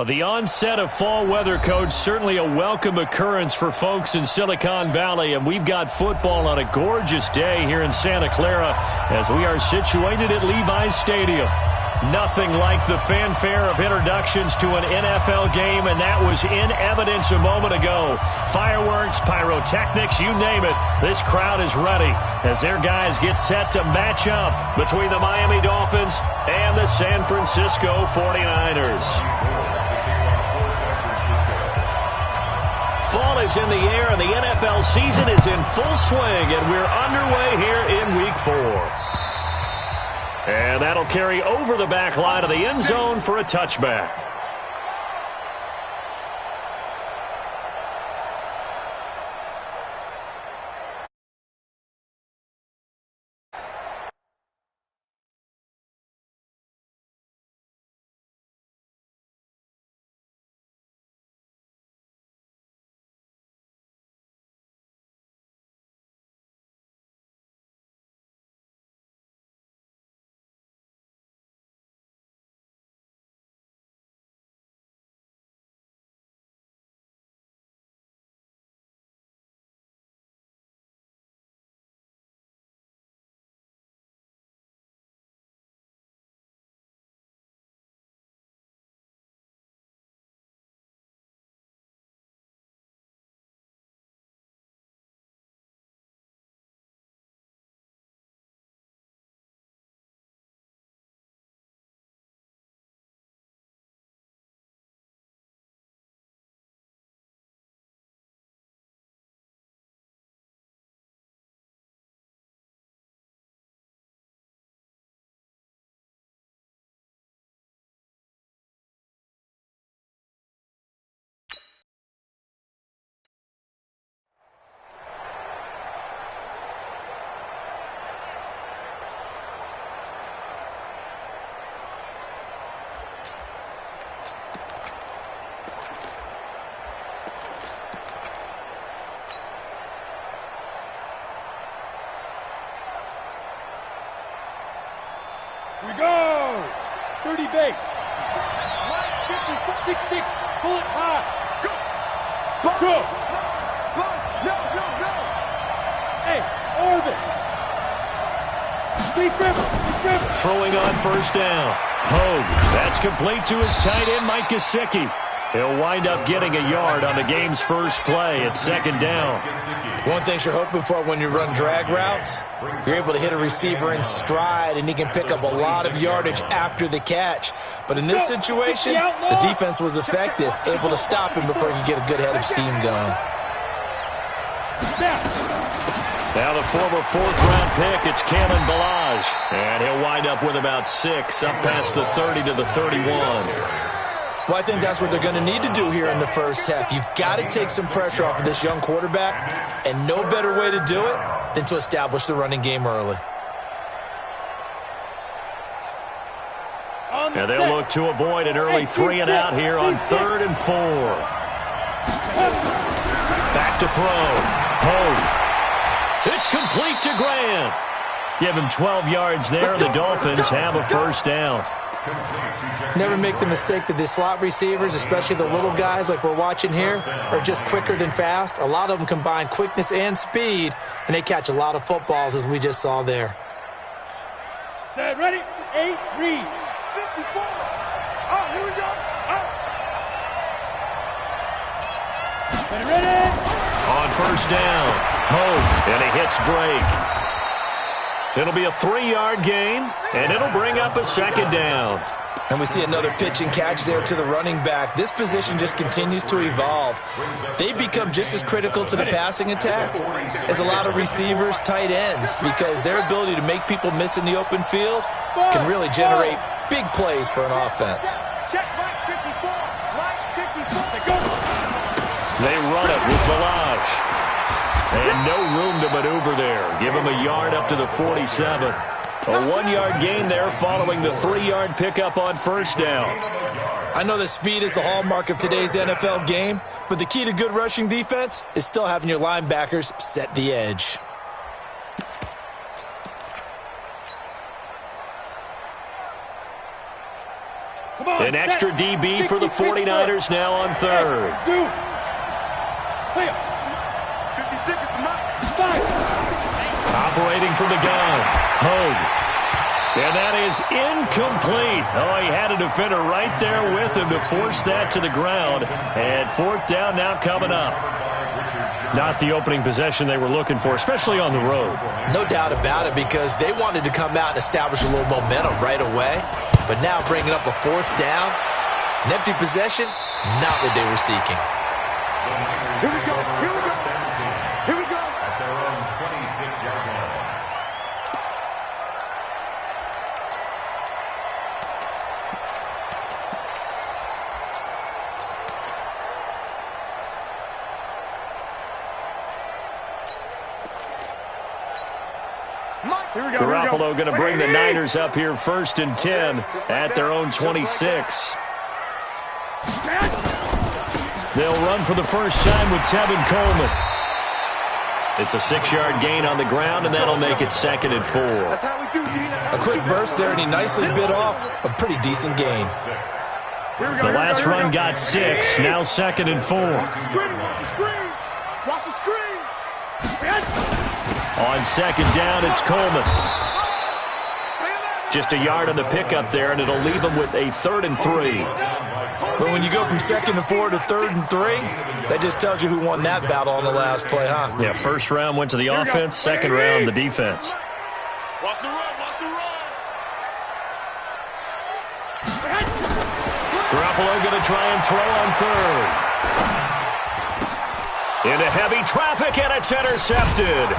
The onset of fall weather, Coach, certainly a welcome occurrence for folks in Silicon Valley, and we've got football on a gorgeous day here in Santa Clara as we are situated at Levi's Stadium. Nothing like the fanfare of introductions to an NFL game, and that was in evidence a moment ago. Fireworks, pyrotechnics, you name it. This crowd is ready as their guys get set to match up between the Miami Dolphins and the San Francisco 49ers. Fall is in the air, and the NFL season is in full swing, and we're underway here in Week 4. And that'll carry over the back line of the end zone for a touchback. We go! 30 base. 50, 6, bullet high. Go! Spot! Go! Spot! No, go, go! Hey, orbit! Deep. Throwing on first down. Hogue. That's complete to his tight end, Mike Gesicki. He'll wind up getting a yard on the game's first play at second down. One thing you're hoping for when you run drag routes, you're able to hit a receiver in stride, and he can pick up a lot of yardage after the catch. But in this situation, the defense was effective, able to stop him before he could get a good head of steam going. Now the former fourth-round pick, it's Kalen Ballage. And he'll wind up with about 6, up past the 30 to the 31. Well, I think that's what they're going to need to do here in the first half. You've got to take some pressure off of this young quarterback, and no better way to do it than to establish the running game early. And they'll look to avoid an early 3-and-out here on 3rd and 4. Back to throw. Hogue. It's complete to Graham. Give him 12 yards there, and the Dolphins have a first down. Never make the mistake that the slot receivers, especially the little guys like we're watching here, are just quicker than fast. A lot of them combine quickness and speed, and they catch a lot of footballs, as we just saw there. Set, ready, 8, read. 54. Oh, here we go. Oh. Ready. On first down, Hogue, and he hits Drake. It'll be a 3-yard gain, and it'll bring up a second down. And we see another pitch and catch there to the running back. This position just continues to evolve. They become just as critical to the passing attack as a lot of receivers, tight ends, because their ability to make people miss in the open field can really generate big plays for an offense. Check right 54. Right 54. They run it with Ballage. And no room to maneuver there. Give him a yard up to the 47. A 1-yard gain there following the 3-yard pickup on first down. I know that speed is the hallmark of today's NFL game, but the key to good rushing defense is still having your linebackers set the edge. An extra DB for the 49ers now on third. Operating from the gun. Hogue. And that is incomplete. Oh, he had a defender right there with him to force that to the ground. And fourth down now coming up. Not the opening possession they were looking for, especially on the road. No doubt about it, because they wanted to come out and establish a little momentum right away. But now bringing up a fourth down, an empty possession, not what they were seeking. Here we go. Here we go. Here we go. At their own 26-yard line. Garoppolo going to bring the Niners up here first and 10 at their own 26. They'll run for the first time with Tevin Coleman. It's a 6-yard gain on the ground, and that'll make it second and 4. That's how we do, D. A quick burst there, and he nicely bit off a pretty decent gain. The last run got 6, now second and 4. Watch the screen, watch the screen. Watch the screen. On second down, it's Coleman. Just a yard on the pickup there, and it'll leave him with a 3rd and 3. But when you go from 2nd and 4 to 3rd and 3, that just tells you who won that battle on the last play, huh? Yeah, first round went to the offense, second round the defense. Watch the run, watch the run. Garoppolo going to try and throw on third. Into heavy traffic, and it's intercepted.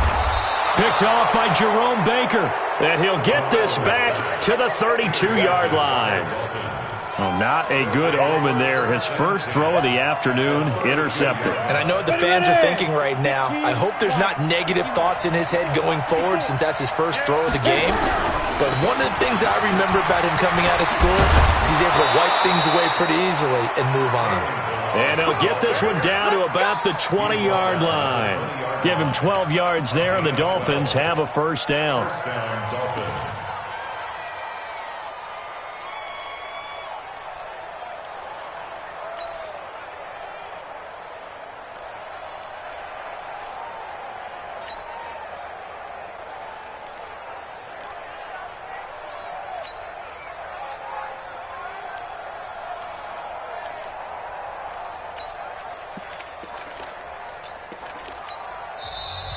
Picked off by Jerome Baker. And he'll get this back to the 32-yard line. Well, not a good omen there. His first throw of the afternoon intercepted. And I know what the fans are thinking right now. I hope there's not negative thoughts in his head going forward, since that's his first throw of the game. But one of the things I remember about him coming out of school is he's able to wipe things away pretty easily and move on. And he'll get this one down to about the 20-yard line. Give him 12 yards there, and the Dolphins have a first down.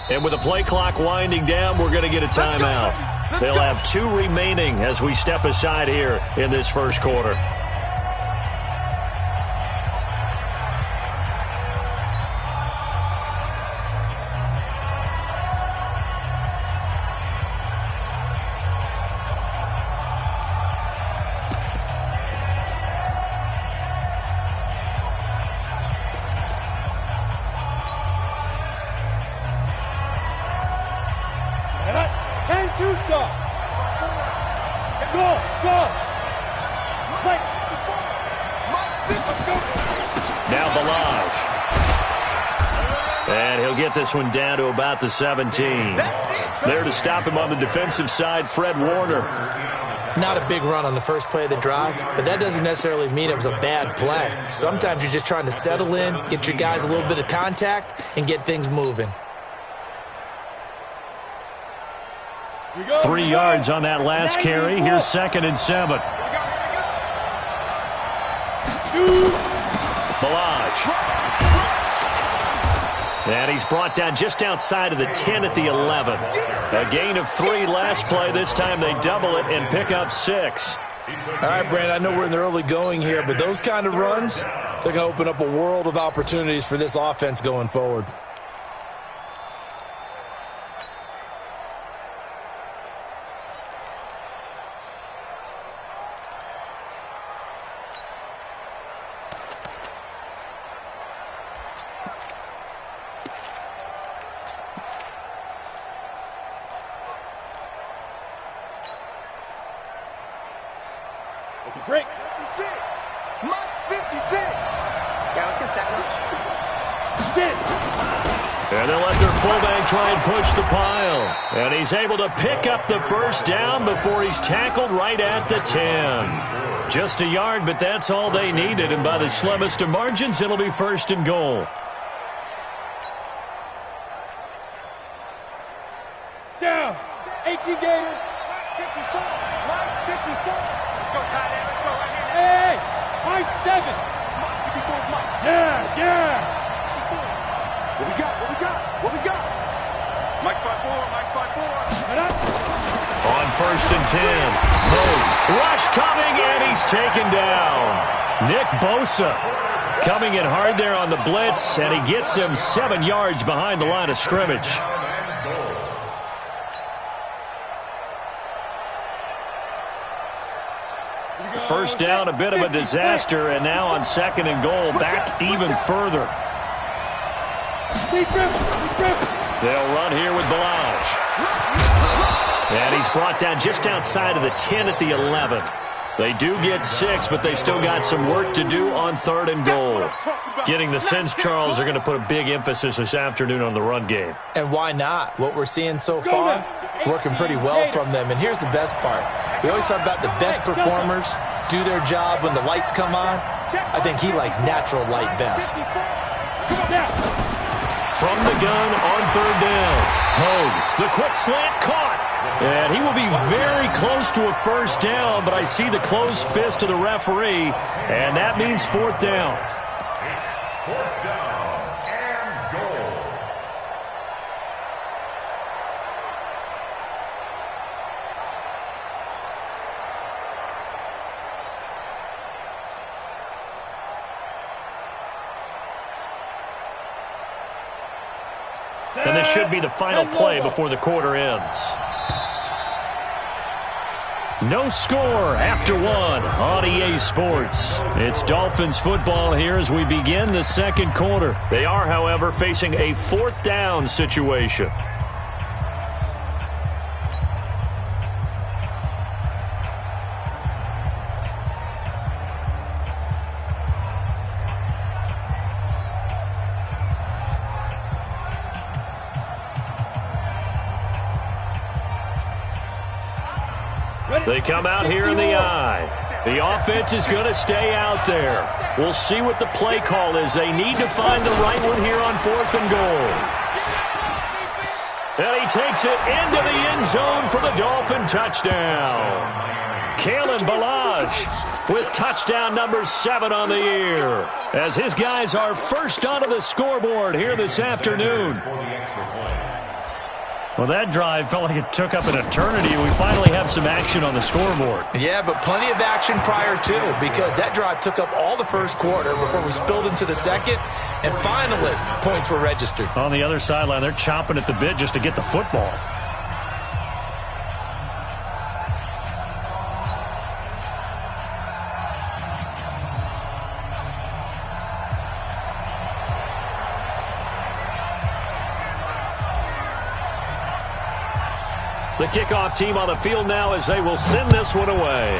And with the play clock winding down, we're going to get a timeout. They'll have 2 remaining as we step aside here in this first quarter. This one down to about the 17. There to stop him on the defensive side, Fred Warner. Not a big run on the first play of the drive, but that doesn't necessarily mean it was a bad play. Sometimes you're just trying to settle in, get your guys a little bit of contact, and get things moving. 3 yards on that last carry. Here's 2nd and 7. Balaj. And he's brought down just outside of the 10 at the 11. A gain of 3 last play. This time they double it and pick up 6. All right, Brandon, I know we're in the early going here, but those kind of runs, they're going to open up a world of opportunities for this offense going forward. Break. 56. Mike's 56. Yeah, let's get set. And they'll let their fullback try and push the pile. And he's able to pick up the first down before he's tackled right at the 10. Just a yard, but that's all they needed. And by the slimmest of margins, it'll be 1st and goal. Down. 18 Gators. 54. Right, 54. Let's go, tight end. Let's go right here. Hey, high 7. Yeah. What we got? What we got? Mike 5-4, Mike 5-4. On 1st and 10. Rush coming, and he's taken down. Nick Bosa coming in hard there on the blitz, and he gets him 7 yards behind the line of scrimmage. First down, a bit of a disaster, and now on 2nd and goal, back even further. They'll run here with Balaj. And he's brought down just outside of the 10 at the 11. They do get 6, but they've still got some work to do on 3rd and goal. Getting the sense, Charles, they're going to put a big emphasis this afternoon on the run game. And why not? What we're seeing so far is working pretty well from them. And here's the best part. We always talk about the best performers do their job when the lights come on. I think he likes natural light best. From the gun on 3rd down. Hogue, the quick slant caught. And he will be very close to a first down, but I see the closed fist of the referee, and that means 4th down. 4th down and goal. And this should be the final play before the quarter ends. No score after 1 on EA Sports. It's Dolphins football here as we begin the 2nd quarter. They are, however, facing a 4th down situation. They come out here in the eye. The offense is going to stay out there. We'll see what the play call is. They need to find the right one here on 4th and goal. And he takes it into the end zone for the Dolphin touchdown. Kalen Balaj with touchdown number 7 on the year, as his guys are first onto the scoreboard here this afternoon. Well, that drive felt like it took up an eternity. We finally have some action on the scoreboard. Yeah, but plenty of action prior to, because that drive took up all the first quarter before we spilled into the second, and finally, points were registered. On the other sideline, they're chomping at the bit just to get the football. The kickoff team on the field now as they will send this one away.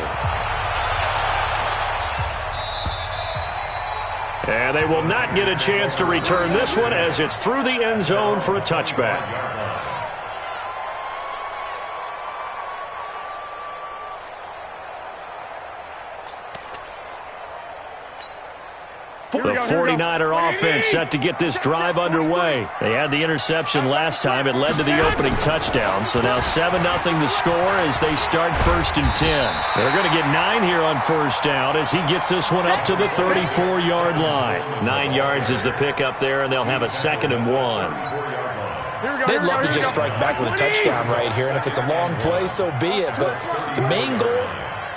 And they will not get a chance to return this one as it's through the end zone for a touchback. The 49er offense set to get this drive underway. They had the interception last time. It led to the opening touchdown. So now 7-0 to score as they start 1st and 10. They're going to get 9 here on 1st down as he gets this one up to the 34-yard line. 9 yards is the pickup there, and they'll have a 2nd and 1. They'd love to just strike back with a touchdown right here, and if it's a long play, so be it. But the main goal,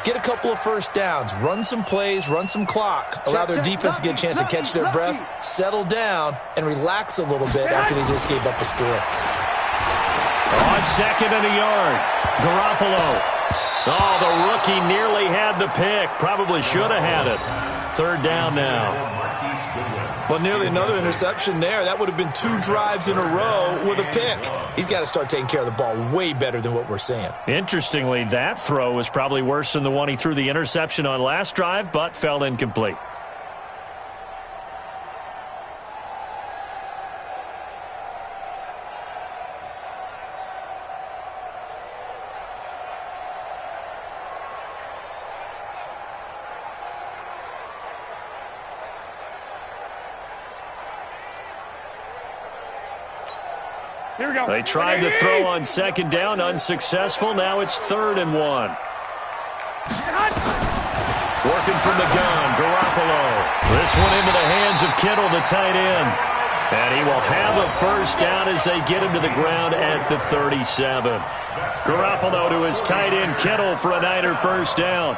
get a couple of first downs, run some plays, run some clock, allow their defense to get a chance to catch their breath, settle down, and relax a little bit after they just gave up a score. On 2nd and a yard, Garoppolo. Oh, the rookie nearly had the pick. Probably should have had it. 3rd down now. Well, nearly another interception there. That would have been 2 drives in a row with a pick. He's got to start taking care of the ball way better than what we're seeing. Interestingly, that throw was probably worse than the one he threw the interception on last drive, but fell incomplete. Here we go. They tried to throw on second down, unsuccessful. Now it's 3rd and 1. Working from the gun, Garoppolo. This one into the hands of Kittle, the tight end. And he will have a first down as they get him to the ground at the 37. Garoppolo to his tight end, Kittle, for a Niner first down.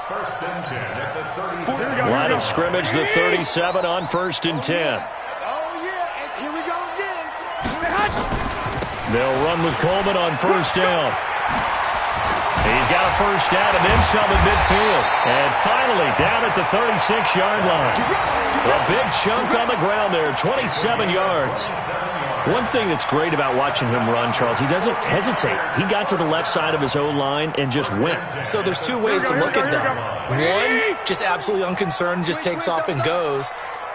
1st and 10 at the 37. Line of scrimmage, the 37 on 1st and 10. Oh, yeah, and here we go again. They'll run with Coleman on first down. He's got a first down and then some at midfield. And finally, down at the 36-yard line. A big chunk on the ground there, 27 yards. One thing that's great about watching him run, Charles, he doesn't hesitate. He got to the left side of his O-line and just went. So there's two ways to look at that. One, just absolutely unconcerned, just takes off and goes.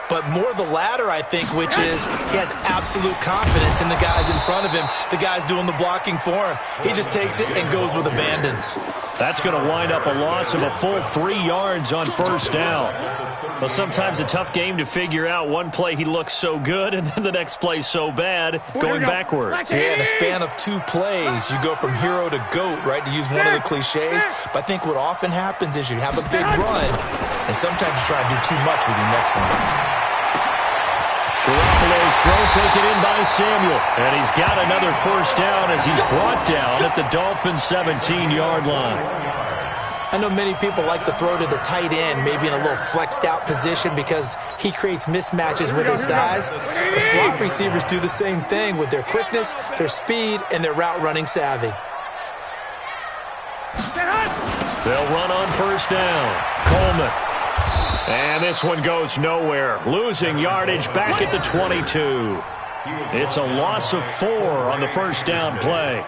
But more the latter, I think, which is he has absolute confidence in the guys in front of him, the guys doing the blocking for him. He just takes it and goes with abandon. That's going to wind up a loss of a full 3 yards on first down. Well, sometimes a tough game to figure out. One play he looks so good, and then the next play so bad, going backwards. Yeah, in a span of 2 plays, you go from hero to GOAT, right, to use one of the cliches. But I think what often happens is you have a big run, and sometimes you try to do too much with your next one. Garoppolo's throw taken in by Samuel. And he's got another first down as he's brought down at the Dolphins' 17-yard line. I know many people like to throw to the tight end, maybe in a little flexed out position because he creates mismatches with his size. The slot receivers do the same thing with their quickness, their speed, and their route running savvy. They'll run on first down. Coleman. And this one goes nowhere. Losing yardage back at the 22. It's a loss of 4 on the first down play.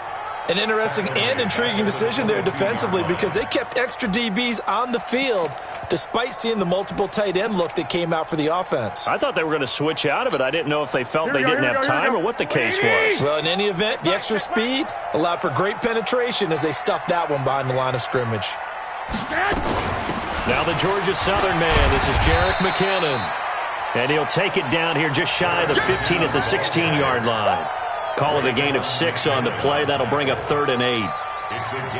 An interesting and intriguing decision there defensively because they kept extra DBs on the field despite seeing the multiple tight end look that came out for the offense. I thought they were going to switch out of it. I didn't know if they felt they didn't have time or what the case was. Well, in any event, the extra speed allowed for great penetration as they stuffed that one behind the line of scrimmage. Now the Georgia Southern man. This is Jerick McKinnon. And he'll take it down here just shy of the 15 at the 16-yard line. Call it a gain of 6 on the play. That'll bring up 3rd and 8.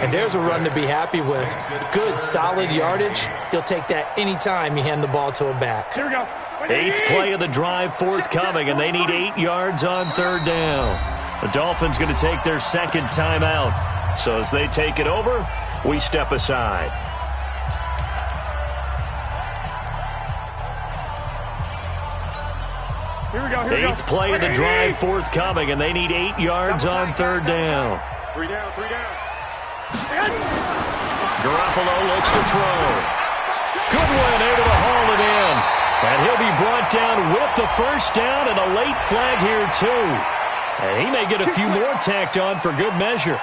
And there's a run to be happy with. Good, solid yardage. He'll take that anytime you hand the ball to a back. Here we go. 8th play of the drive forthcoming, and they need 8 yards on 3rd down. The Dolphins going to take their second timeout. So as they take it over, we step aside. Here we go. 8th play of the drive forthcoming, and they need 8 yards on 3rd down. 3 down, 3 down. Garoppolo looks to throw. Good one, able to haul it in. And he'll be brought down with the first down and a late flag here, too. And he may get a few more tacked on for good measure.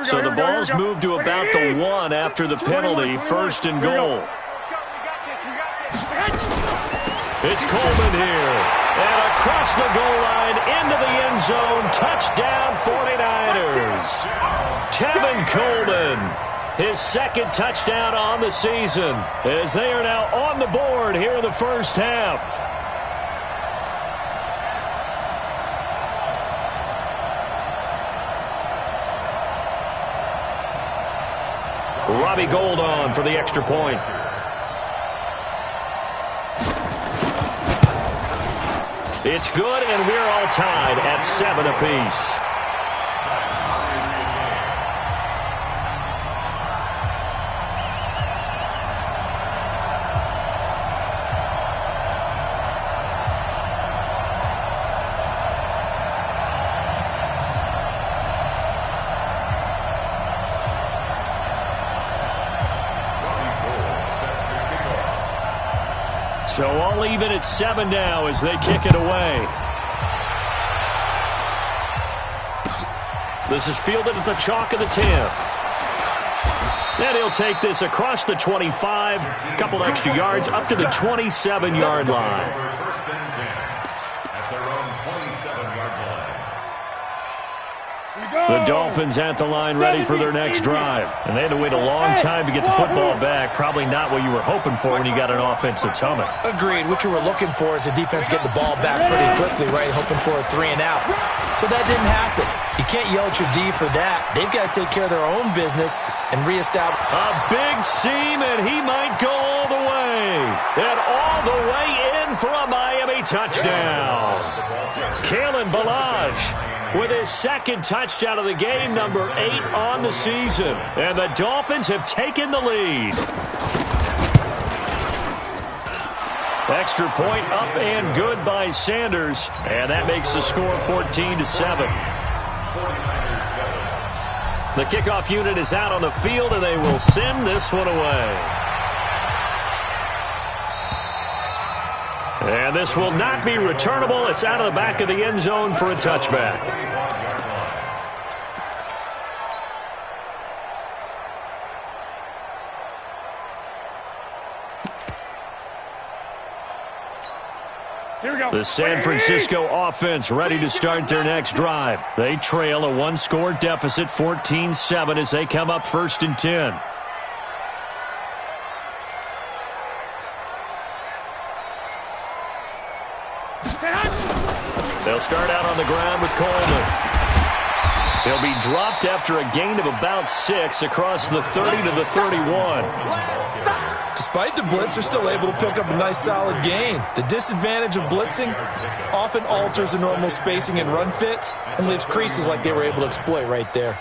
So the ball's moved to about the 1 after the penalty, 1st and goal. It's Coleman here. And across the goal line, into the end zone, touchdown 49ers. Tevin Coleman, his 2nd touchdown on the season, as they are now on the board here in the first half. Robbie Gould on for the extra point. It's good, and we're all tied at 7 apiece. So all even at 7 now as they kick it away. This is fielded at the chalk of the 10. And he'll take this across the 25, a couple extra yards, up to the 27-yard line. The Dolphins at the line ready for their next drive. And they had to wait a long time to get the football back. Probably not what you were hoping for when you got an offense that's humming. Agreed. What you were looking for is the defense getting the ball back pretty quickly, right? Hoping for a 3 and out. So that didn't happen. You can't yell at your D for that. They've got to take care of their own business and reestablish. A big seam, and he might go all the way. And all the way in for a Miami touchdown. Kalen Ballage with his second touchdown of the game, number 8 on the season. And the Dolphins have taken the lead. Extra point up and good by Sanders. And that makes the score 14-7. The kickoff unit is out on the field, and they will send this one away. And this will not be returnable. It's out of the back of the end zone for a touchback. Here we go. The San Francisco offense ready to start their next drive. They trail a one-score deficit, 14-7, as they come up 1st and 10. They'll start out on the ground with Coleman. He'll be dropped after a gain of about 6 across the 30 to the 31. Despite the blitz, they're still able to pick up a nice solid gain. The disadvantage of blitzing often alters the normal spacing and run fits and leaves creases like they were able to exploit right there.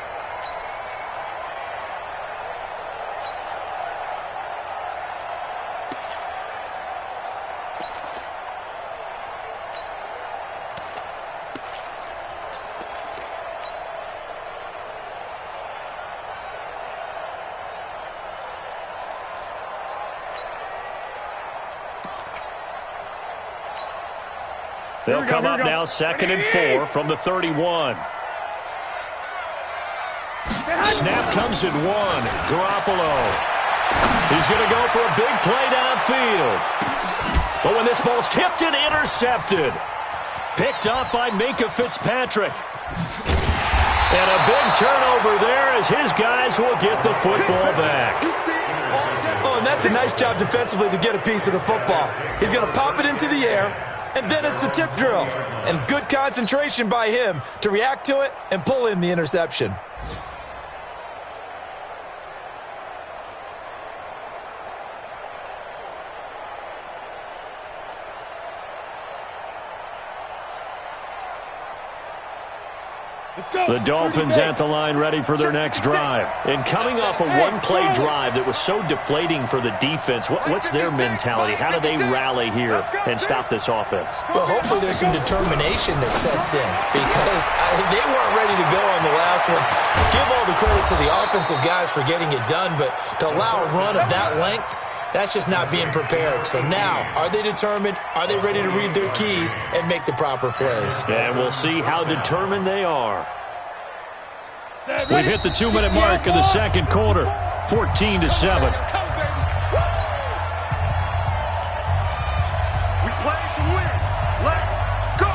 They'll come up now 2nd and 4 from the 31. Snap comes at 1. Garoppolo. He's going to go for a big play downfield. But when this ball's tipped and intercepted. Picked up by Minkah Fitzpatrick. And a big turnover there as his guys will get the football back. Oh, and that's a nice job defensively to get a piece of the football. He's going to pop it into the air. And then it's the tip drill. And good concentration by him to react to it and pull in the interception. The Dolphins at the line ready for their next drive. And coming off a one-play drive that was so deflating for the defense, what's their mentality? How do they rally here and stop this offense? Well, hopefully there's some determination that sets in because they weren't ready to go on the last one. Give all the credit to the offensive guys for getting it done, but to allow a run of that length, that's just not being prepared. So now, are they determined? Are they ready to read their keys and make the proper plays? And we'll see how determined they are. We've hit the 2-minute mark in the second quarter, 14-7. We play to win. Let's go.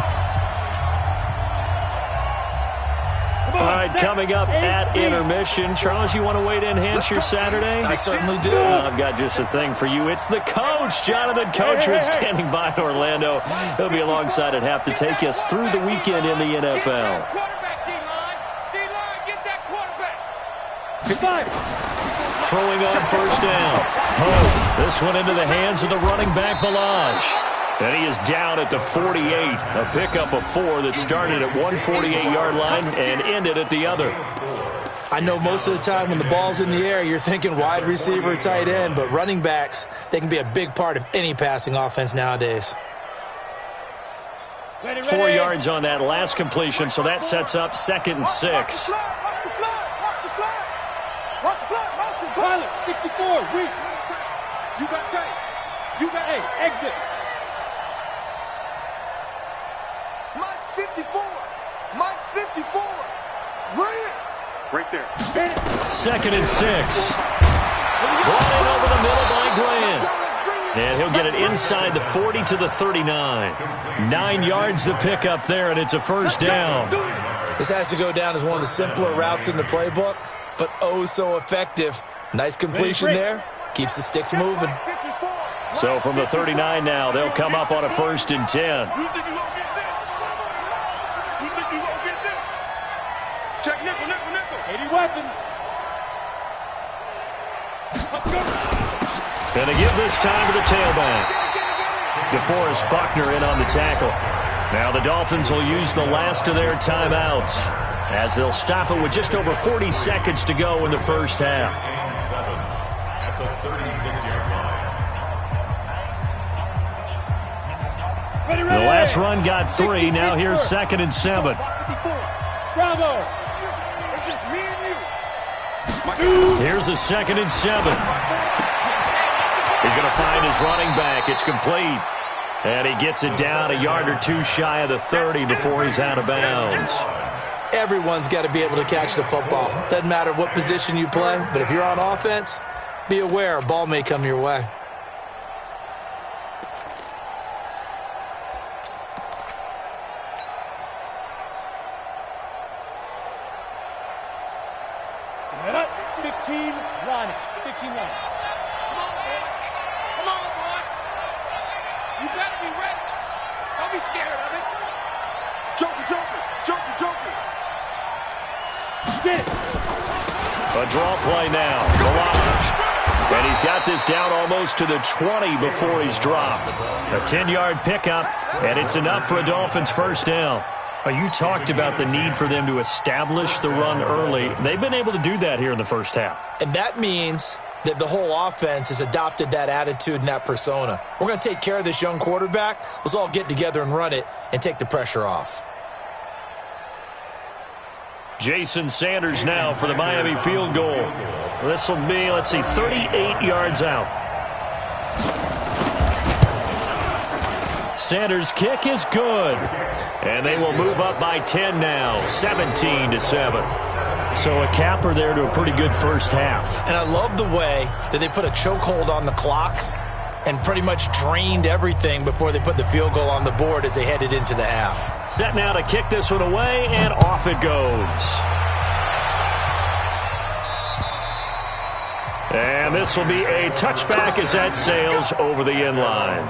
All right, coming up at intermission. Charles, you want to wait to enhance your Saturday? I certainly do. I've got just a thing for you. It's the coach, Jonathan Coachman, standing by in Orlando. He'll be alongside at half to take us through the weekend in the NFL. Throwing on 1st down. This one into the hands of the running back, Ballage. And he is down at the 48. A pickup of 4 that started at one 48-yard line and ended at the other. I know most of the time when the ball's in the air, you're thinking wide receiver, tight end, but running backs, they can be a big part of any passing offense nowadays. 4 yards on that last completion, so that sets up 2nd and 6. Pilot, 64, weak. You got tape. You got exit. Mike's 54. Mike's 54. Right there. 2nd and 6. Brought in over the middle by Grant. And he'll get it inside the 40 to the 39. 9 yards to pick up there, and it's a 1st down. This has to go down as one of the simpler routes in the playbook, but oh so effective. Nice completion there. Keeps the sticks moving. So from the 39 now, they'll come up on a 1st and 10. Check nickel, nickel, nickel. 80 weapon. Gonna give this time to the tailback. DeForest Buckner in on the tackle. Now the Dolphins will use the last of their timeouts as they'll stop it with just over 40 seconds to go in the first half. At the 36-yard line. The last run got 3. Now here's 2nd and 7. Bravo. It's just me and you. Here's a 2nd and 7. He's going to find his running back. It's complete. And he gets it down a yard or 2 shy of the 30 before he's out of bounds. Everyone's got to be able to catch the football. Doesn't matter what position you play, but if you're on offense, be aware a ball may come your way. Set up. 15 line. 15 line. Come on, boy. You better be ready. Don't be scared of it. Joker, joker, joker, joker. Get it. A draw play now. Barrage. And he's got this down almost to the 20 before he's dropped. A 10-yard pickup, and it's enough for a Dolphins first down. You talked about the need for them to establish the run early. They've been able to do that here in the first half. And that means that the whole offense has adopted that attitude and that persona. We're going to take care of this young quarterback. Let's all get together and run it and take the pressure off. Jason Sanders now for the Miami field goal. This will be, 38 yards out. Sanders' kick is good. And they will move up by 10 now, 17-7. So a capper there to a pretty good first half. And I love the way that they put a chokehold on the clock and pretty much drained everything before they put the field goal on the board as they headed into the half. Set now to kick this one away, and off it goes. And this will be a touchback as that sails over the end line.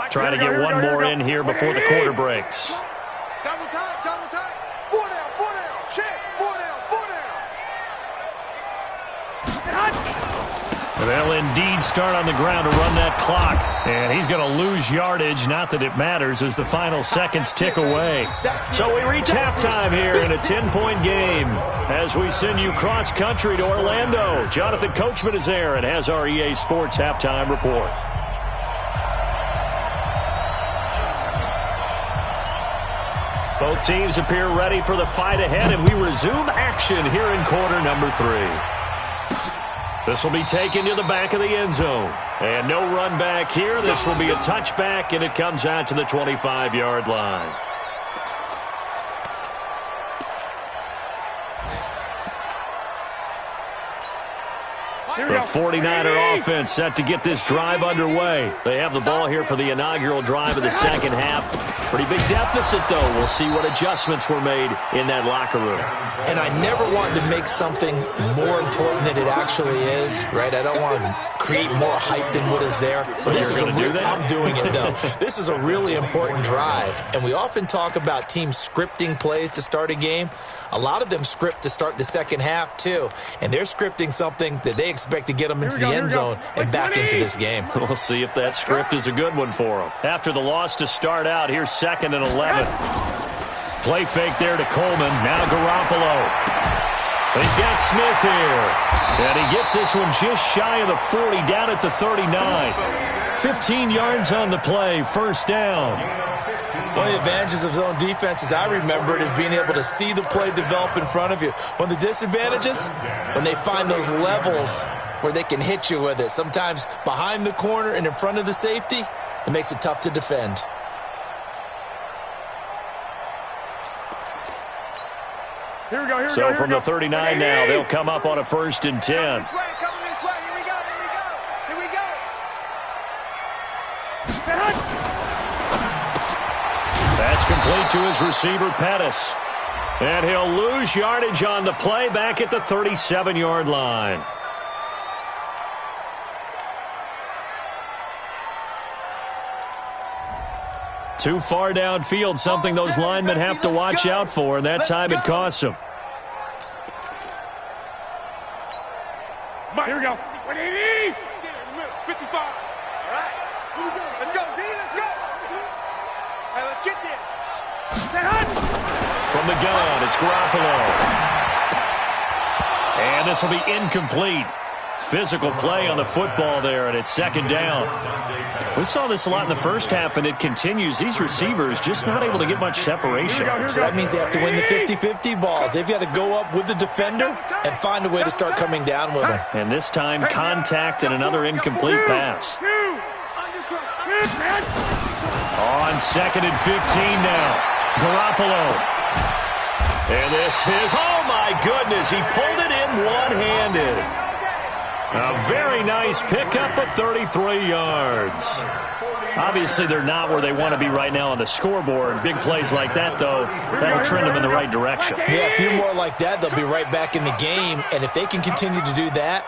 Trying to get one more in here before the quarter breaks. Double time, double time. 4 down, check. 4 down, 4 down. They'll indeed start on the ground to run that clock. And he's going to lose yardage, not that it matters, as the final seconds tick away. So we reach halftime here in a 10-point game as we send you cross-country to Orlando. Jonathan Coachman is there and has our EA Sports halftime report. Both teams appear ready for the fight ahead, and we resume action here in quarter number 3. This will be taken to the back of the end zone. And no run back here. This will be a touchback, and it comes out to the 25-yard line. The 49er offense set to get this drive underway. They have the ball here for the inaugural drive of the second half. Pretty big deficit, though. We'll see what adjustments were made in that locker room. And I never want to make something more important than it actually is, right? I don't want to create more hype than what is there. But this is I'm doing it, though. This is a really important drive. And we often talk about teams scripting plays to start a game. A lot of them script to start the second half, too. And they're scripting something that they expect to get them into the end zone and back into this game. We'll see if that script is a good one for them. After the loss to start out, here's 2nd and 11. Play fake there to Coleman. Now Garoppolo. He's got Smith here. And he gets this one just shy of the 40, down at the 39. 15 yards on the play, first down. One of the advantages of zone defense, as I remember it, is being able to see the play develop in front of you. One of the disadvantages, when they find those levels where they can hit you with it. Sometimes behind the corner and in front of the safety, it makes it tough to defend. Here we go. So from the 39 now, they'll come up on a 1st and 10. Coming this way. Here we go. Here we go. That's complete to his receiver, Pettis. And he'll lose yardage on the play back at the 37-yard line. Too far downfield, something those linemen have to watch out for, and that time it costs them. Here we go. 55. All right. Here we go. Let's go, D. Let's go. Hey, let's get this. From the gun, it's Garoppolo. And this will be incomplete. Physical play on the football there, and it's 2nd down. We saw this a lot in the first half, and it continues. These receivers just not able to get much separation. So that means they have to win the 50-50 balls. They've got to go up with the defender and find a way to start coming down with them. And this time, contact and another incomplete pass. On 2nd and 15 now. Garoppolo. And this is, oh my goodness, he pulled it in one-handed. A very nice pickup of 33 yards. Obviously, they're not where they want to be right now on the scoreboard. Big plays like that, though, that'll trend them in the right direction. Yeah, a few more like that, they'll be right back in the game. And if they can continue to do that,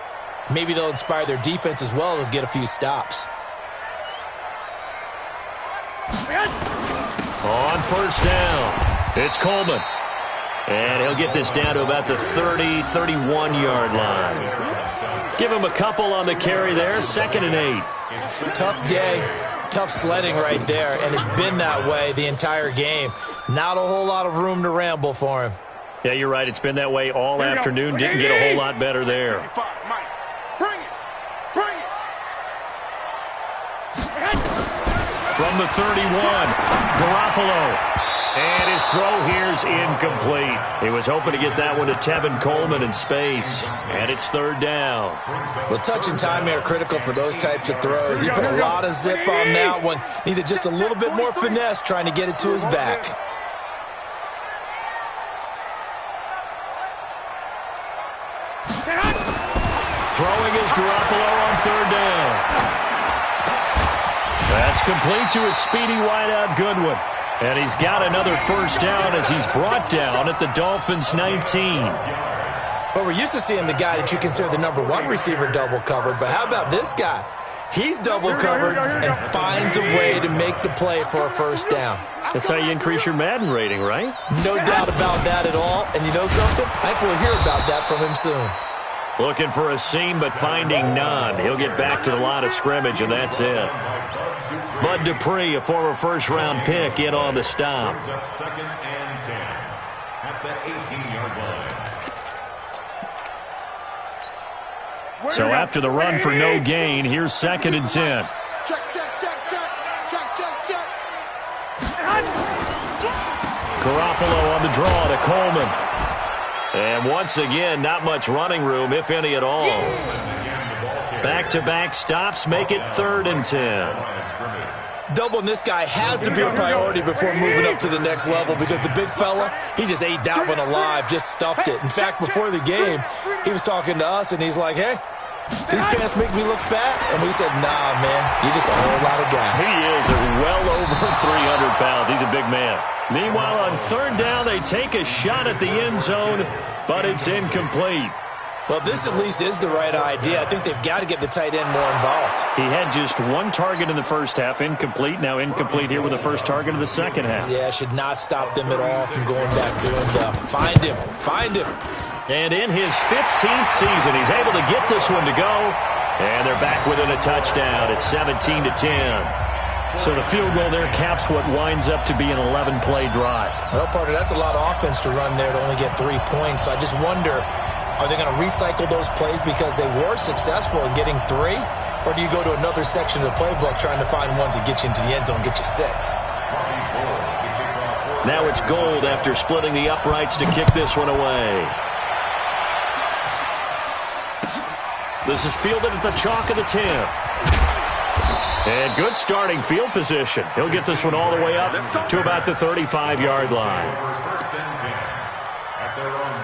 maybe they'll inspire their defense as well. They'll get a few stops. On 1st down, it's Coleman. And he'll get this down to about the 30, 31-yard line. Give him a couple on the carry there, 2nd and 8. Tough day, tough sledding right there, and it's been that way the entire game. Not a whole lot of room to ramble for him. Yeah, you're right. It's been that way all afternoon. Didn't get a whole lot better there. Bring it. From the 31, Garoppolo. And his throw here's incomplete. He was hoping to get that one to Tevin Coleman in space. And it's 3rd down. Well, touch and timing are critical for those types of throws. He put a lot of zip on that one. Needed just a little bit more finesse trying to get it to his back. Throwing is Garoppolo on 3rd down. That's complete to his speedy wideout Goodwin. And he's got another 1st down as he's brought down at the Dolphins' 19. But we're used to seeing the guy that you consider the #1 receiver double covered. But how about this guy? He's double covered and finds a way to make the play for a 1st down. That's how you increase your Madden rating, right? No doubt about that at all. And you know something? I think we'll hear about that from him soon. Looking for a seam, but finding none. He'll get back to the line of scrimmage, and that's it. Bud Dupree, a former 1st-round pick, in on the stop. 2nd and 10 at the 18-yard line. So after the run for no gain, here's 2nd and 10. Check. Garoppolo on the draw to Coleman. And once again, not much running room, if any at all. Back-to-back stops make it 3rd and 10. Doubling this guy has to be a priority before moving up to the next level because the big fella, he just ate that one alive, just stuffed it. In fact, before the game, he was talking to us, and he's like, hey, these pants make me look fat. And we said, nah, man, you're just a whole lot of guy. He is well over 300 pounds. He's a big man. Meanwhile, on 3rd down, they take a shot at the end zone, but it's incomplete. Well, this at least is the right idea. I think they've got to get the tight end more involved. He had just 1 target in the 1st half, incomplete. Now incomplete here with the 1st target of the 2nd half. Yeah, should not stop them at all from going back to him. Find him. And in his 15th season, he's able to get this one to go. And they're back within a touchdown. It's 17-10. So the field goal there caps what winds up to be an 11-play drive. Well, partner, that's a lot of offense to run there to only get 3 points. So I just wonder, are they going to recycle those plays because they were successful in getting 3? Or do you go to another section of the playbook trying to find ones that get you into the end zone and get you 6? Now it's Gold after splitting the uprights to kick this one away. This is fielded at the chalk of the 10. And good starting field position. He'll get this one all the way up to about the 35-yard line. First and 10 at their own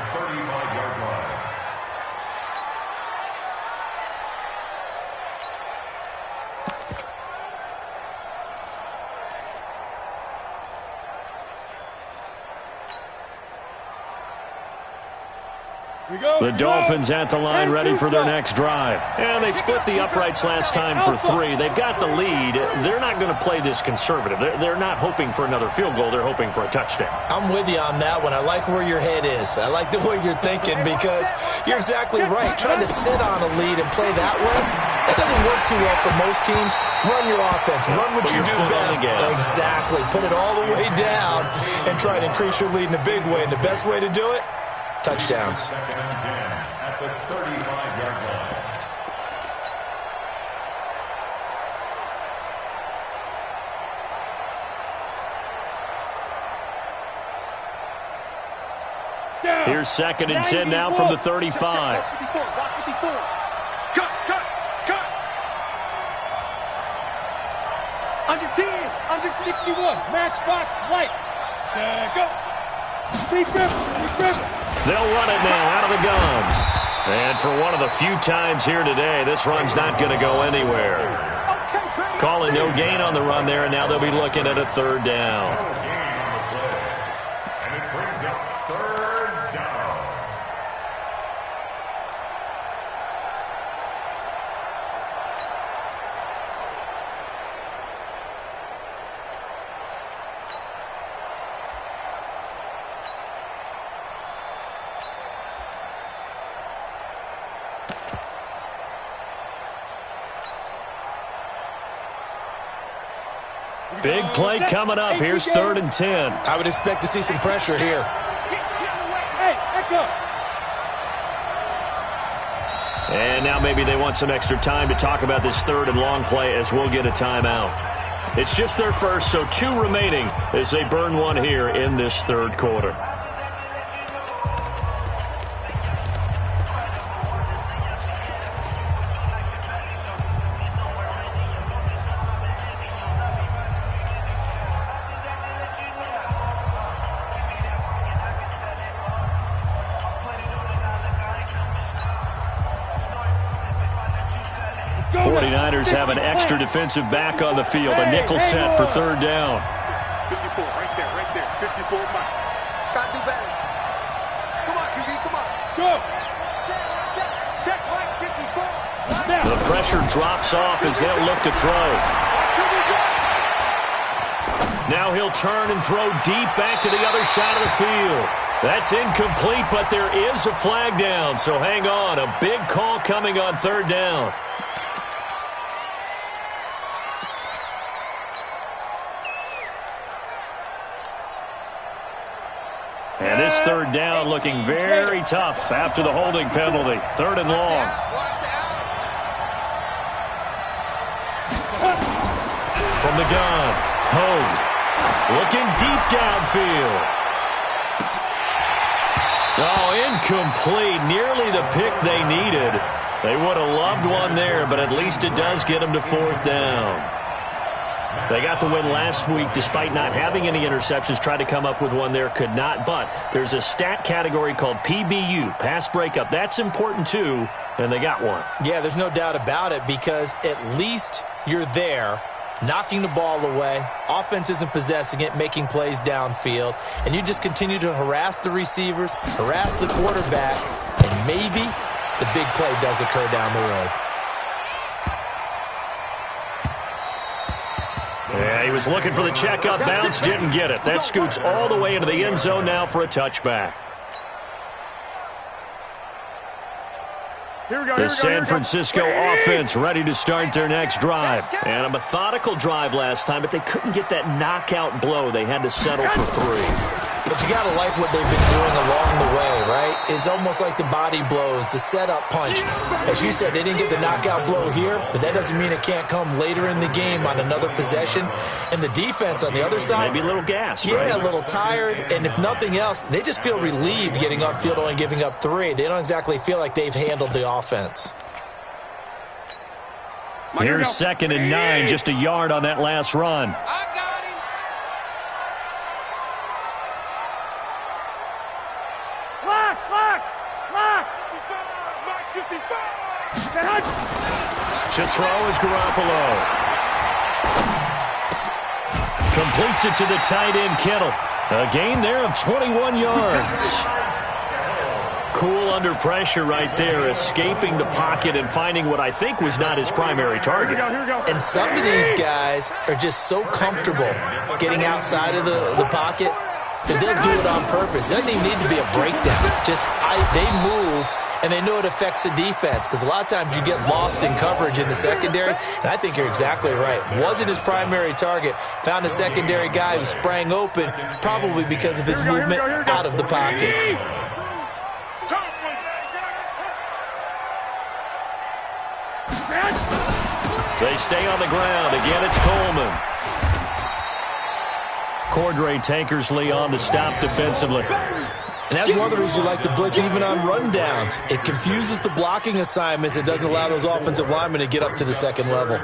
The Dolphins at the line ready for their next drive. And they split the uprights last time for 3. They've got the lead. They're not going to play this conservative. They're not hoping for another field goal. They're hoping for a touchdown. I'm with you on that one. I like where your head is. I like the way you're thinking because you're exactly right. Trying to sit on a lead and play that way, that doesn't work too well for most teams. Run your offense. Run what you do best. Exactly. Put it all the way down and try to increase your lead in a big way. And the best way to do it, touchdowns. Second and 10 at the 35-yard line. Here's second and 10 now from the 35. Cut. Under 10, under 61, matchbox lights. Go. Deep river. They'll run it now out of the gun. And for one of the few times here today, this run's not going to go anywhere. Calling no gain on the run there, and now they'll be looking at a 3rd down. And it brings up 3rd down. Big play coming up. Here's 3rd and 10. I would expect to see some pressure here. Hey, echo. And now maybe they want some extra time to talk about this 3rd and long play as we'll get a timeout. It's just their first, so 2 remaining as they burn one here in this 3rd quarter. Have an extra defensive back on the field. A nickel set for 3rd down. 54, right there. 54, Mike. Gotta do better. Come on, QB, come on. Go. Check, Mike, 54. The pressure drops off as they'll look to throw. Now he'll turn and throw deep back to the other side of the field. That's incomplete, but there is a flag down, so hang on. A big call coming on 3rd down. And this 3rd down looking very tough after the holding penalty. 3rd and long. From the gun, Hogue looking deep downfield. Oh, incomplete. Nearly the pick they needed. They would have loved one there, but at least it does get them to 4th down. They got the win last week despite not having any interceptions. Tried to come up with one there, could not. But there's a stat category called PBU, pass breakup. That's important too, and they got one. Yeah, there's no doubt about it because at least you're there, knocking the ball away. Offense isn't possessing it, making plays downfield. And you just continue to harass the receivers, harass the quarterback, and maybe the big play does occur down the road. Yeah, he was looking for the check-up bounce, didn't get it. That scoots all the way into the end zone now for a touchback. The San Francisco offense ready to start their next drive. And a methodical drive last time, but they couldn't get that knockout blow. They had to settle for 3. But you got to like what they've been doing along the way, right? It's almost like the body blows, the setup punch. As you said, they didn't get the knockout blow here, but that doesn't mean it can't come later in the game on another possession. And the defense on the other side, maybe a little gas, yeah, right? a little tired. And if nothing else, they just feel relieved getting off field, only giving up 3. They don't exactly feel like they've handled the offense. Here's 2nd and 9, just a yard on that last run. I got him. Lock. 55. To throw is Garoppolo. Completes it to the tight end, Kittle. A gain there of 21 yards. Cool under pressure right there, escaping the pocket and finding what I think was not his primary target. And some of these guys are just so comfortable getting outside of the pocket that they'll do it on purpose. It doesn't even need to be a breakdown. They move, and they know it affects the defense, because a lot of times you get lost in coverage in the secondary, and I think you're exactly right. Wasn't his primary target. Found a secondary guy who sprang open, probably because of his movement out of the pocket. They stay on the ground. Again, it's Coleman. Cordray Tankersley on the stop defensively. And that's one of the reasons you like to blitz even on rundowns. It confuses the blocking assignments. It doesn't allow those offensive linemen to get up to the second level.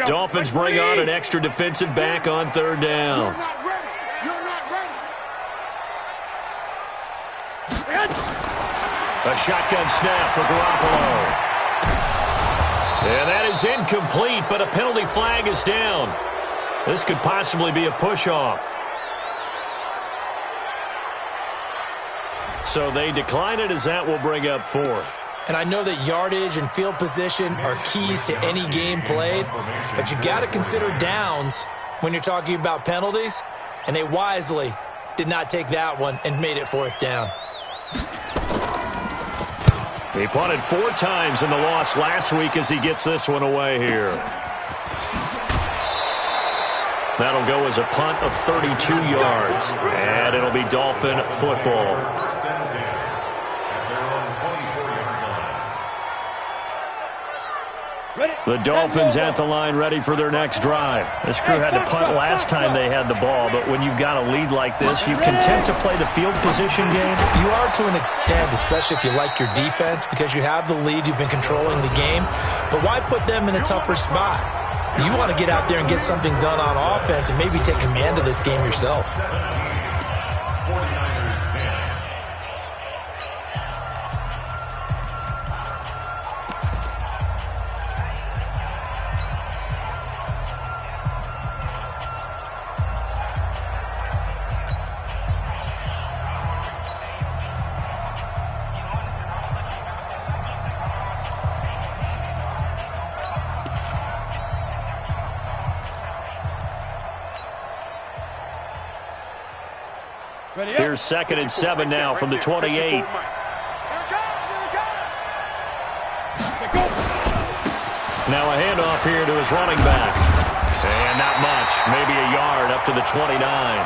Dolphins bring on an extra defensive back on third down. A shotgun snap for Garoppolo. And that is incomplete, but a penalty flag is down. This could possibly be a push-off. So they decline it, as that will bring up fourth. And I know that yardage and field position are keys to any game played, but you've got to consider downs when you're talking about penalties, and they wisely did not take that one and made it fourth down. He punted 4 times in the loss last week as he gets this one away here. That'll go as a punt of 32 yards, and it'll be Dolphin football. The Dolphins at the line, ready for their next drive. This crew had to punt last time they had the ball, but when you've got a lead like this, you content to play the field position game? You are to an extent, especially if you like your defense, because you have the lead, you've been controlling the game. But why put them in a tougher spot? You want to get out there and get something done on offense and maybe take command of this game yourself. Here's 2nd and 7 now from the 28. Now a handoff here to his running back. And not much. Maybe a yard up to the 29.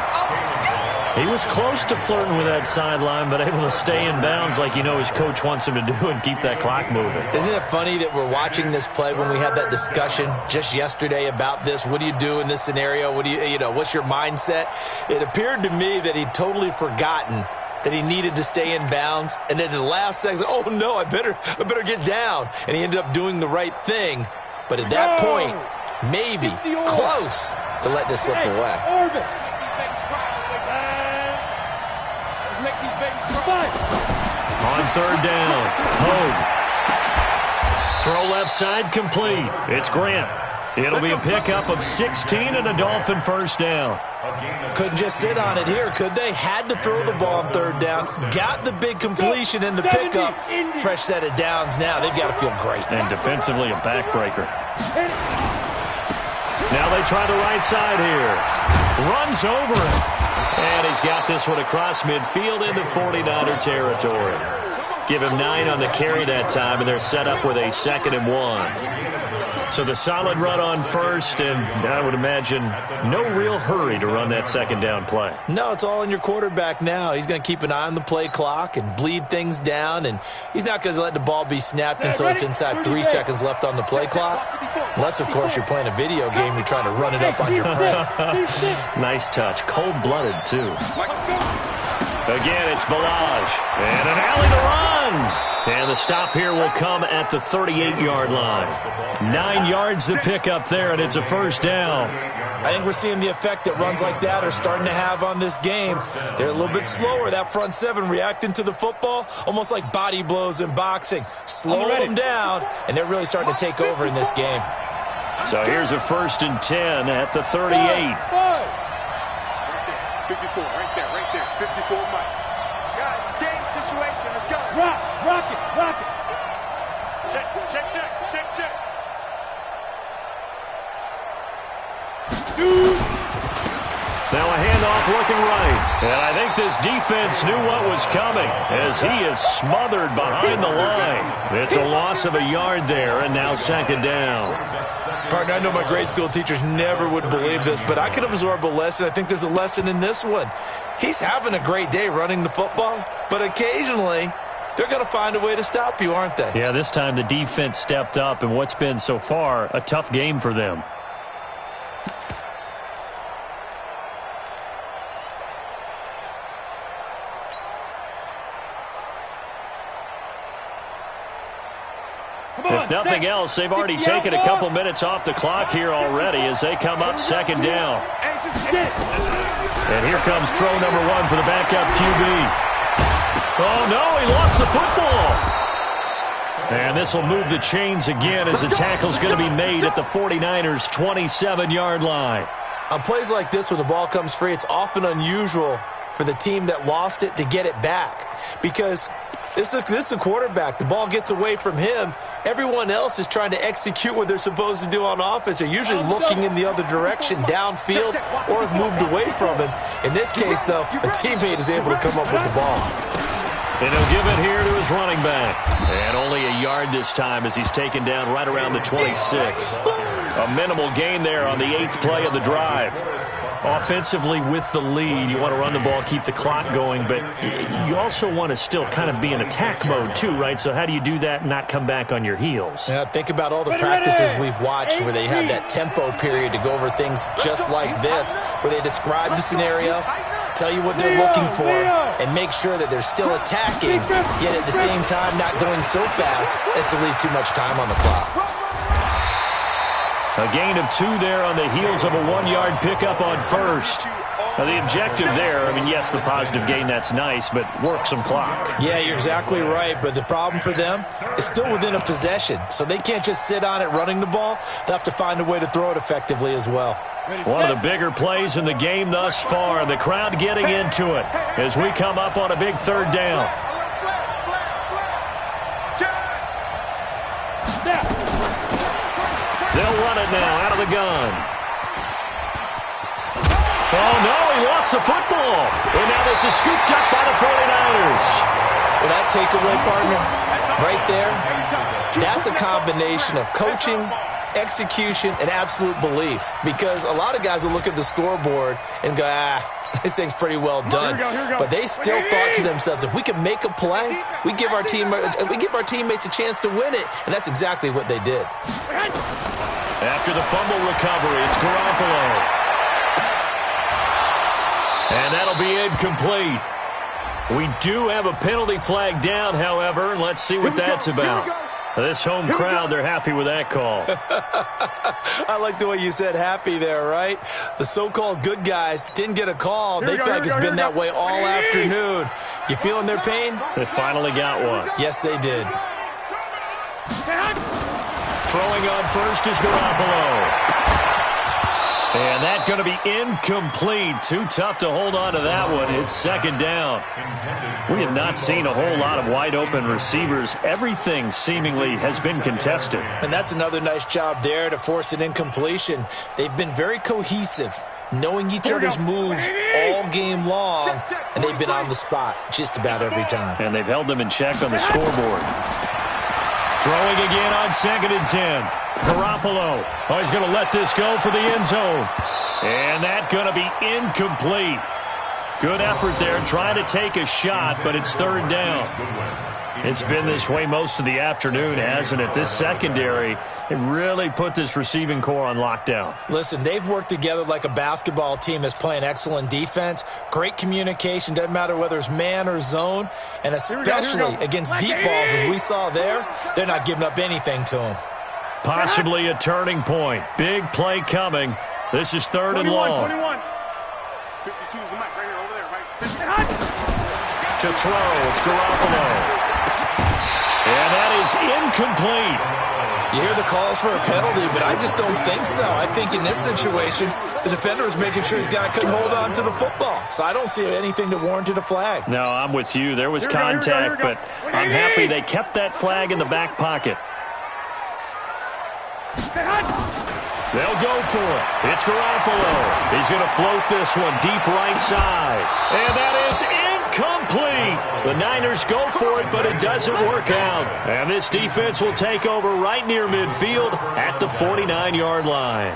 He was close to flirting with that sideline, but able to stay in bounds like you know his coach wants him to do and keep that clock moving. Isn't it funny that we're watching this play when we had that discussion just yesterday about this? What do you do in this scenario? What do you know, what's your mindset? It appeared to me that he'd totally forgotten that he needed to stay in bounds, and then at the last second, oh no, I better get down. And he ended up doing the right thing. But at that point, maybe close to let this slip away. On third down, Hogue. Throw left side complete. It's Grant. It'll be a pickup of 16 and a Dolphin first down. Couldn't just sit on it here, could they? Had to throw the ball on third down. Got the big completion in the pickup. Fresh set of downs now. They've got to feel great. And defensively a backbreaker. Now they try the right side here. Runs over it. And he's got this one across midfield into 49er territory. Give him 9 on the carry that time, and they're set up with a 2nd and 1. So the solid run on first, and I would imagine no real hurry to run that second down play. No, it's all in your quarterback now. He's going to keep an eye on the play clock and bleed things down, and he's not going to let the ball be snapped until it's inside 3 seconds left on the play clock. Unless, of course, you're playing a video game, you're trying to run it up on your friend. Nice touch. Cold-blooded, too. Again, it's Balaj. And an alley to run. And the stop here will come at the 38-yard line. 9 yards to pick up there, and it's a first down. I think we're seeing the effect that runs like that are starting to have on this game. They're a little bit slower, that front seven, reacting to the football, almost like body blows in boxing. Slow them down, and they're really starting to take over in this game. So here's a 1st and 10 at the 38. 54, right there. 54, Mike. Guys, it's game situation. Let's go. Rock it. Check. Now a handoff looking right. And I think this defense knew what was coming as he is smothered behind the line. It's a loss of a yard there, and now second down. Partner, I know my grade school teachers never would believe this, but I can absorb a lesson. I think there's a lesson in this one. He's having a great day running the football, but occasionally they're going to find a way to stop you, aren't they? Yeah, this time the defense stepped up in what's been so far a tough game for them. If nothing else, they've already taken a couple minutes off the clock here already as they come up second down. And here comes throw number one for the backup QB. Oh, no, he lost the football. And this will move the chains again as the tackle's going to be made at the 49ers' 27-yard line. On plays like this, when the ball comes free, it's often unusual for the team that lost it to get it back because this is the quarterback. The ball gets away from him. Everyone else is trying to execute what they're supposed to do on offense. They're usually looking in the other direction, downfield, or have moved away from him. In this case, though, a teammate is able to come up with the ball. And he'll give it here to his running back. And only a yard this time as he's taken down right around the 26. A minimal gain there on the 8th play of the drive. Offensively with the lead, you want to run the ball, keep the clock going, but you also want to still kind of be in attack mode too, right? So how do you do that and not come back on your heels? Yeah, think about all the practices we've watched where they have that tempo period to go over things just like this, where they describe the scenario, tell you what they're looking for, and make sure that they're still attacking, yet at the same time not going so fast as to leave too much time on the clock. A gain of 2 there on the heels of a 1-yard pickup on first. Now the objective there, I mean, yes, the positive gain, that's nice, but work some clock. Yeah, you're exactly right, but the problem for them is still within a possession, so they can't just sit on it running the ball. They'll have to find a way to throw it effectively as well. One of the bigger plays in the game thus far, the crowd getting into it as we come up on a big third down. They'll run it now out of the gun. Oh, no, he lost the football. And now this is scooped up by the 49ers. Well, that takeaway, partner, right there, that's a combination of coaching, execution, and absolute belief. Because a lot of guys will look at the scoreboard and go, this thing's pretty well done. But they still thought to themselves, if we can make a play, we give our teammates a chance to win it. And that's exactly what they did. After the fumble recovery, it's Garoppolo. And that'll be incomplete. We do have a penalty flag down, however, and let's see what that's about. This home crowd, they're happy with that call. I like the way you said happy there, right? The so-called good guys didn't get a call. They feel like it's been that way all afternoon. You feeling their pain? They finally got one. Yes, they did. Throwing on first is Garoppolo. And that's going to be incomplete. Too tough to hold on to that one. It's second down. We have not seen a whole lot of wide-open receivers. Everything seemingly has been contested. And that's another nice job there to force an incompletion. They've been very cohesive, knowing each other's moves all game long, and they've been on the spot just about every time. And they've held them in check on the scoreboard. Throwing again on 2nd and 10. Garoppolo. Oh, he's going to let this go for the end zone. And that's going to be incomplete. Good effort there trying to take a shot, but it's third down. It's been this way most of the afternoon, hasn't it? This secondary, it really put this receiving core on lockdown. Listen, they've worked together like a basketball team that's playing excellent defense. Great communication, doesn't matter whether it's man or zone. And especially against deep balls, as we saw there, they're not giving up anything to them. Possibly a turning point. Big play coming. This is third and long. 52 is the mic right here, over there, right? To throw, it's Garoppolo. And that is incomplete. You hear the calls for a penalty, but I just don't think so. I think in this situation, the defender was making sure his guy couldn't hold on to the football. So I don't see anything that warranted a flag. No, I'm with you. There was contact, but I'm happy they kept that flag in the back pocket. They'll go for it. It's Garoppolo. He's going to float this one deep right side. And that is incomplete. The Niners go for it, but it doesn't work out. And this defense will take over right near midfield at the 49-yard line.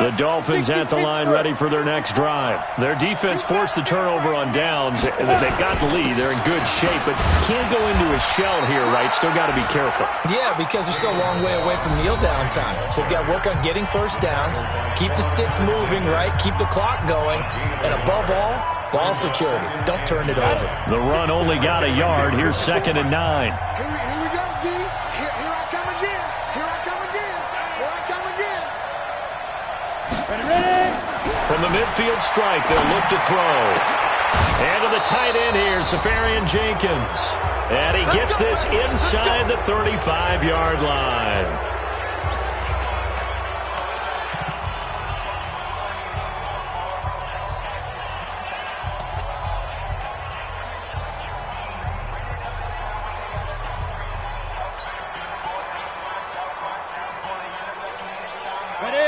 The Dolphins at the line ready for their next drive. Their defense forced the turnover on downs. They've got the lead. They're in good shape, but can't go into a shell here, right? Still got to be careful. Yeah, because they're still a long way away from kneel down time. So they've got to work on getting first downs, keep the sticks moving, right? Keep the clock going, and above all, ball security. Don't turn it over. The run only got a yard. Here's 2nd and 9. Here we go, D. Here I come again. Here I come again. Here I come again. Ready? From the midfield strike, they'll look to throw. And to the tight end here, Safarian Jenkins. And he gets this inside the 35-yard line.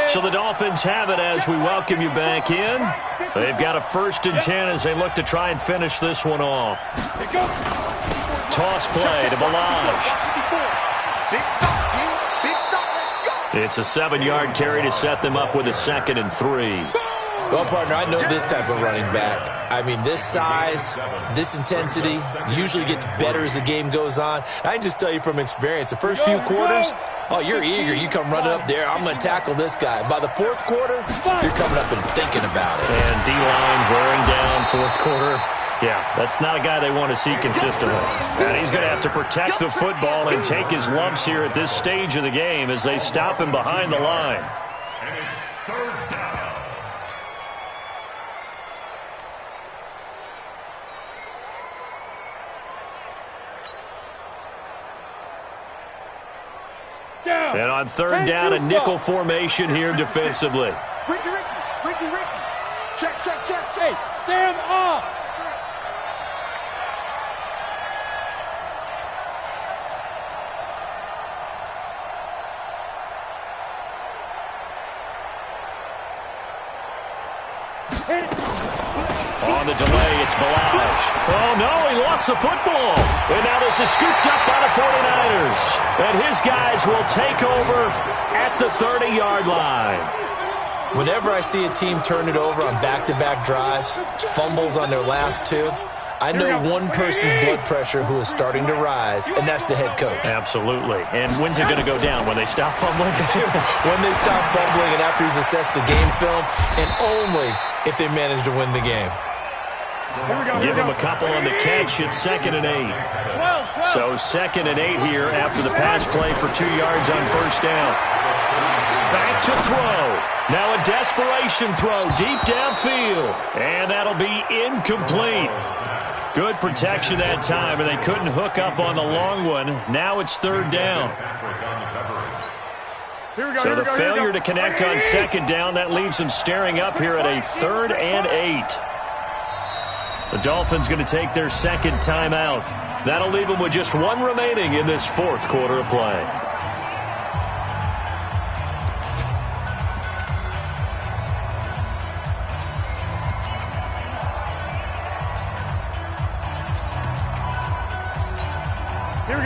So the Dolphins have it as we welcome you back in. They've got a 1st and 10 as they look to try and finish this one off. Toss play to Balaj. Big stop, D. Big stop. Let's go. It's a 7-yard carry to set them up with a 2nd and 3. Well, partner, I know this type of running back. I mean, this size, this intensity usually gets better as the game goes on. I can just tell you from experience, the first few quarters, oh, you're eager. You come running up there, I'm going to tackle this guy. By the 4th quarter, you're coming up and thinking about it. And D-line wearing down 4th quarter. Yeah, that's not a guy they want to see consistently. And he's going to have to protect the football and take his lumps here at this stage of the game as they stop him behind the line. And it's 3rd down. And on 3rd down, a nickel formation here defensively. Ricky. Check. Hey, stand up. On the delay, it's Balaj. Oh, no, he lost the football. And now this is scooped up by the 49ers. And his guys will take over at the 30-yard line. Whenever I see a team turn it over on back-to-back drives, fumbles on their last 2, I know one person's blood pressure who is starting to rise, and that's the head coach. Absolutely. And when's it going to go down? When they stop fumbling? When they stop fumbling and after he's assessed the game film, and only if they manage to win the game. Give him a couple on the catch. It's 2nd and 8. So 2nd and 8 here after the pass play for 2 yards on 1st down. Back to throw. Now a desperation throw deep downfield. And that'll be incomplete. Good protection that time, and they couldn't hook up on the long one. Now it's 3rd down. So the failure to connect on 2nd down, that leaves them staring up here at a 3rd and 8. The Dolphins going to take their 2nd timeout. That'll leave them with just 1 remaining in this 4th quarter of play.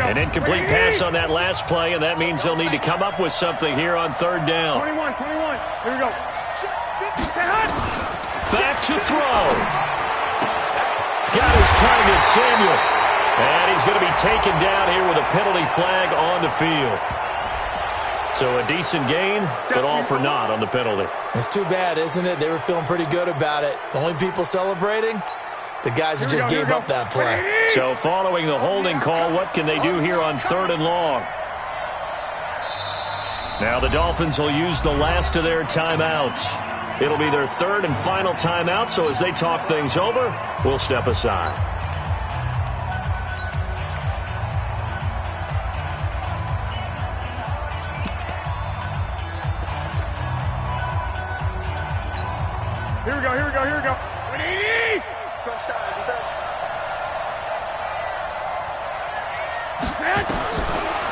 An incomplete pass on that last play, and that means they'll need to come up with something here on 3rd down. 21. Here we go. Back to throw. Got his target, Samuel. And he's going to be taken down here with a penalty flag on the field. So a decent gain, but all for naught on the penalty. It's too bad, isn't it? They were feeling pretty good about it. The only people celebrating, the guys who just gave up that play. So following the holding call, what can they do here on 3rd and long? Now the Dolphins will use the last of their timeouts. It'll be their 3rd and final timeout, so as they talk things over, we'll step aside. Here we go, here we go, here we go. Touchdown, defense.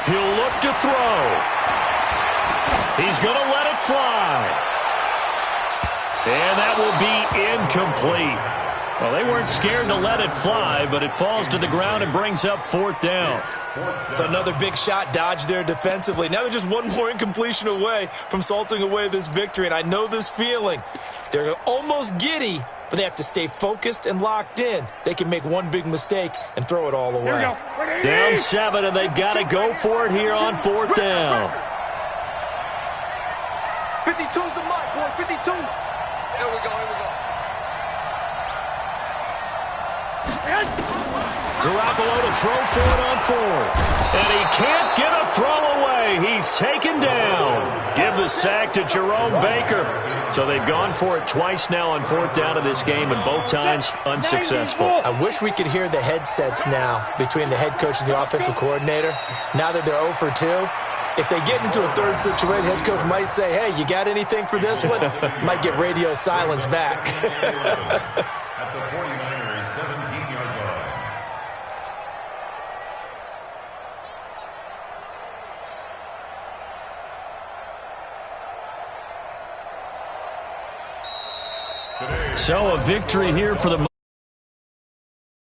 He'll look to throw. He's going to let it fly. And that will be incomplete. Well, they weren't scared to let it fly, but it falls to the ground and brings up 4th down. So another big shot dodged there defensively. Now they're just one more incompletion away from salting away this victory, and I know this feeling. They're almost giddy, but they have to stay focused and locked in. They can make one big mistake and throw it all away. Down 7, and they've got to go for it here on 4th down. 52's the mark, boys. 52. Here we go, here we go. Garoppolo to throw for it on 4th. And he can't get a throw away. He's taken down. Give the sack to Jerome Baker. So they've gone for it twice now on 4th down of this game, and both times unsuccessful. I wish we could hear the headsets now between the head coach and the offensive coordinator. Now that they're 0 for 2, if they get into a third situation, head coach might say, hey, you got anything for this one? Might get radio silence back. At the 49ers 17-yard line. So a victory here for the